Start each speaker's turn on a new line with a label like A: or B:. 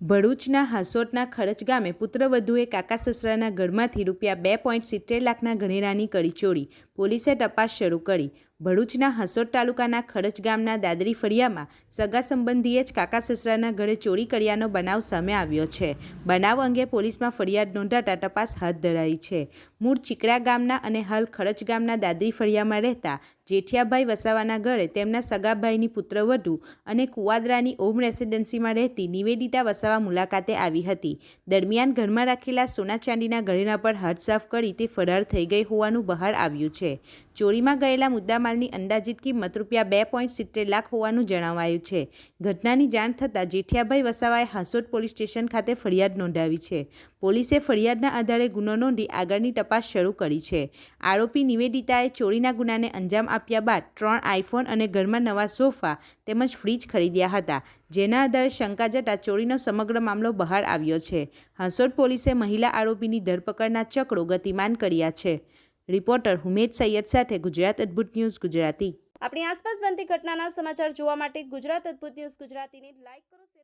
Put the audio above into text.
A: ભરૂચના હાંસોટના ખરચ ગામે પુત્રવધુએ કાકા સસરાના ઘરમાંથી ₹2.70 લાખના ગણેરાની કરી ચોરી. પોલીસે તપાસ શરૂ કરી. ભરૂચના હાંસોટ તાલુકાના ખરચ ગામના દાદરી ફળિયામાં સગા સંબંધીએ જ કાકા સસરાના ઘરે ચોરી કર્યાનો બનાવ સામે આવ્યો છે. બનાવ અંગે પોલીસમાં ફરિયાદ નોંધાતા તપાસ હાથ ધરાઈ છે. મૂળ ચીકડા ગામના અને હાલ ખરચ ગામના દાદરી ફળિયામાં રહેતા જેઠિયાભાઈ વસાવાના ઘરે તેમના સગા ભાઈની પુત્રવધુ અને કુવાદરાની ઓમ રેસિડેન્સીમાં રહેતી નિવેદિતા વસાવા મુલાકાતે આવી હતી. દરમિયાન ઘરમાં રાખેલા સોના ચાંદીના ગહેણા પર હાથ સાફ કરી તે ફરાર થઈ ગઈ હોવાનું બહાર આવ્યું છે. ચોરીમાં ગયેલા મુદ્દામાલની અંદાજિત કિંમત ₹2.70 લાખ હોવાનું જણાવાયું છે. ઘટનાની જાણ થતાં જેઠિયાભાઈ વસાવાએ હાંસોટ પોલીસ સ્ટેશન ખાતે ફરિયાદ નોંધાવી છે. પોલીસે ફરિયાદના આધારે ગુનો નોંધી આગળની તપાસ શરૂ કરી છે. આરોપી નિવેદિતાએ ચોરીના ગુનાને અંજામ આપ્યા બાદ 3 આઈફોન અને ઘરમાં નવા સોફા તેમજ ફ્રીજ ખરીદ્યા હતા, જેના આધારે શંકા જતા ચોરીનો સમગ્ર મામલો બહાર આવ્યો છે. હાંસોટ પોલીસે મહિલા આરોપીની ધરપકડના ચક્રો ગતિમાન કર્યા છે. રિપોર્ટર હુમેદ સૈયદ સાથે ગુજરાત અદ્ભુત ન્યૂઝ ગુજરાતી.
B: આપણી આસપાસ બનતી ઘટનાના સમાચાર જોવા માટે ગુજરાત અદ્ભુત ન્યૂઝ ગુજરાતીને લાઈક કરો.